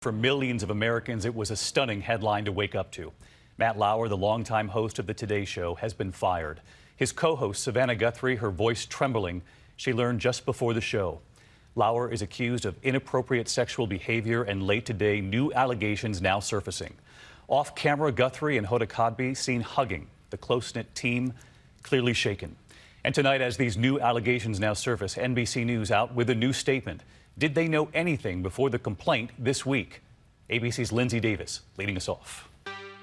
For millions of Americans, it was a stunning headline to wake up to. Matt Lauer, the longtime host of the Today Show, has been fired. His co-host, Savannah Guthrie, her voice trembling, she learned just before the show. Lauer is accused of inappropriate sexual behavior, and late today, new allegations now surfacing. Off camera, Guthrie and Hoda Kotb seen hugging, the close-knit team clearly shaken. And tonight, as these new allegations now surface, NBC News out with a new statement. Did they know anything before the complaint this week? ABC's Lindsay Davis leading us off.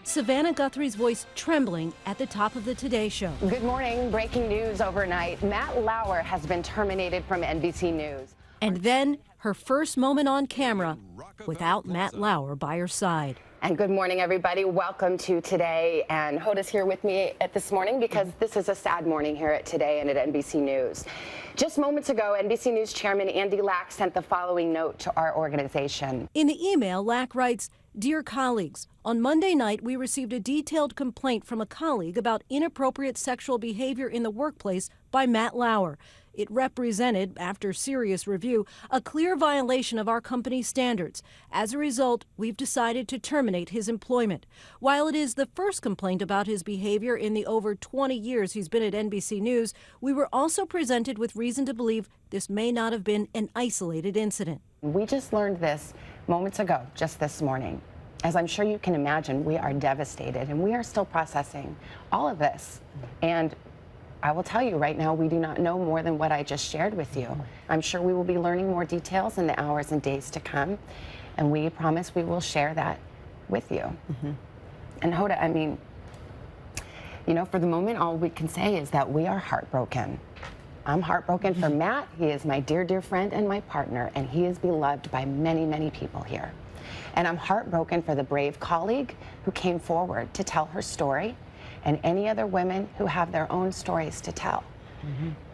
Savannah Guthrie's voice trembling at the top of the Today Show. Good morning. Breaking news overnight. Matt Lauer has been terminated from NBC News. And then her first moment on camera without Matt Lauer by her side. And good morning, everybody. Welcome to Today. And Hoda's here with me this morning because this is a sad morning here at Today and at NBC News. Just moments ago, NBC News Chairman Andy Lack sent the following note to our organization. In the email, Lack writes, "Dear colleagues, on Monday night, we received a detailed complaint from a colleague about inappropriate sexual behavior in the workplace by Matt Lauer. It represented, after serious review, a clear violation of our company's standards. As a result, we've decided to terminate his employment. While it is the first complaint about his behavior in the over 20 years he's been at NBC News, we were also presented with reason to believe this may not have been an isolated incident." We just learned this moments ago, just this morning. As I'm sure you can imagine, we are devastated and we are still processing all of this. And I will tell you right now, we do not know more than what I just shared with you. I'm sure we will be learning more details in the hours and days to come, and we promise we will share that with you. And Hoda, I mean, you know, for the moment, all we can say is that we are heartbroken. I'm heartbroken for Matt. He is my dear, dear friend and my partner, and he is beloved by many, many people here. And I'm heartbroken for the brave colleague who came forward to tell her story, and any other women who have their own stories to tell.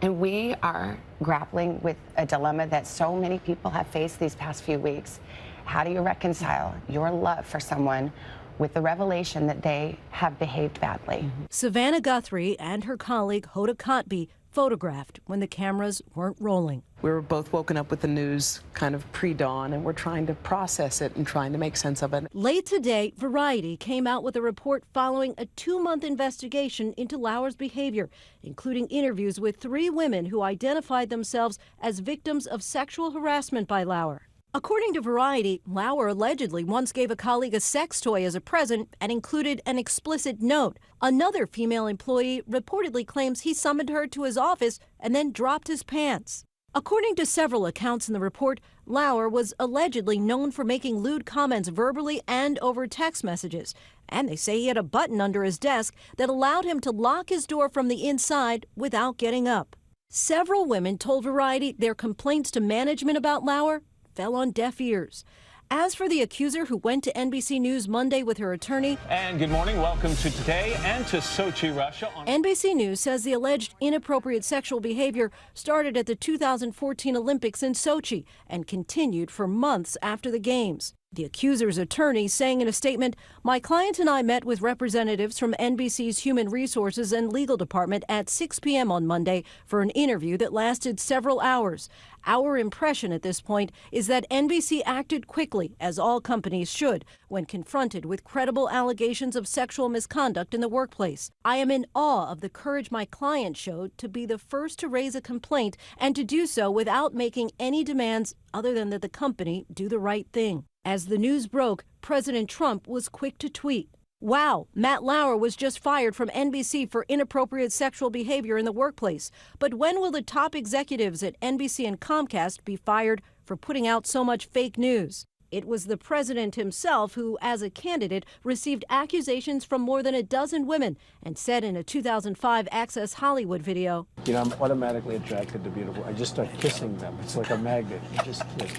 And we are grappling with a dilemma that so many people have faced these past few weeks. How do you reconcile your love for someone with the revelation that they have behaved badly? Savannah Guthrie and her colleague Hoda Kotb photographed when the cameras weren't rolling. We were both woken up with the news kind of pre-dawn, and we're trying to process it and trying to make sense of it. Late today, Variety came out with a report following a 2-month investigation into Lauer's behavior, including interviews with 3 women who identified themselves as victims of sexual harassment by Lauer. According to Variety, Lauer allegedly once gave a colleague a sex toy as a present and included an explicit note. Another female employee reportedly claims he summoned her to his office and then dropped his pants. According to several accounts in the report, Lauer was allegedly known for making lewd comments verbally and over text messages. And they say he had a button under his desk that allowed him to lock his door from the inside without getting up. Several women told Variety their complaints to management about Lauer fell on deaf ears. As for the accuser who went to NBC News Monday with her attorney. And good morning. Welcome to Today and to Sochi, Russia. NBC News says the alleged inappropriate sexual behavior started at the 2014 Olympics in Sochi and continued for months after the games. The accuser's attorney saying in a statement, "My client and I met with representatives from NBC's Human Resources and Legal Department at 6 p.m. on Monday for an interview that lasted several hours. Our impression at this point is that NBC acted quickly, as all companies should, when confronted with credible allegations of sexual misconduct in the workplace. I am in awe of the courage my client showed to be the first to raise a complaint and to do so without making any demands other than that the company do the right thing." As the news broke, President Trump was quick to tweet, "Wow, Matt Lauer was just fired from NBC for inappropriate sexual behavior in the workplace. But when will the top executives at NBC and Comcast be fired for putting out so much fake news?" It was the president himself who, as a candidate, received accusations from more than a dozen women and said in a 2005 Access Hollywood video, "You know, I'm automatically attracted to beautiful. I just start kissing them. It's like a magnet. You just kiss.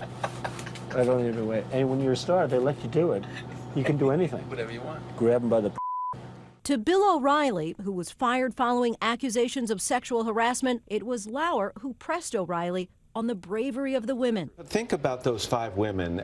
I don't even wait. And when you're a star, they let you do it. You can do anything. Whatever you want. Grab them by the." To Bill O'Reilly, who was fired following accusations of sexual harassment, it was Lauer who pressed O'Reilly on the bravery of the women. Think about those 5 women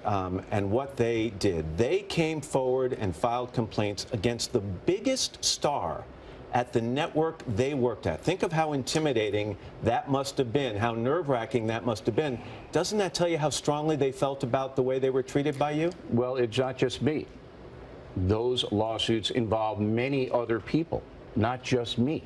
and what they did. They came forward and filed complaints against the biggest star at the network they worked at. Think of how intimidating that must have been, how nerve-wracking that must have been. Doesn't that tell you how strongly they felt about the way they were treated by you? Well, it's not just me. Those lawsuits involve many other people, not just me.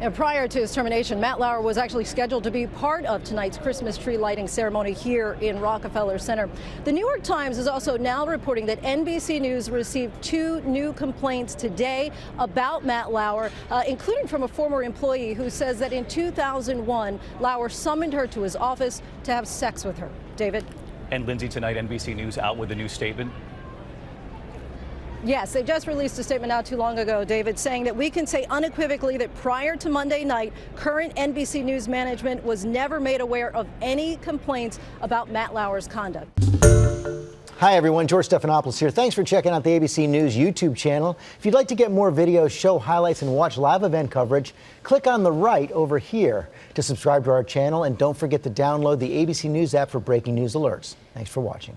And prior to his termination, Matt Lauer was actually scheduled to be part of tonight's Christmas tree lighting ceremony here in Rockefeller Center. The New York Times is also now reporting that NBC News received 2 new complaints today about Matt Lauer, including from a former employee who says that in 2001, Lauer summoned her to his office to have sex with her. David? And Lindsay, tonight NBC News out with a new statement. Yes, they just released a statement not too long ago, David, saying that we can say unequivocally that prior to Monday night, current NBC News management was never made aware of any complaints about Matt Lauer's conduct. Hi, everyone. George Stephanopoulos here. Thanks for checking out the ABC News YouTube channel. If you'd like to get more videos, show highlights, and watch live event coverage, click on the right over here to subscribe to our channel. And don't forget to download the ABC News app for breaking news alerts. Thanks for watching.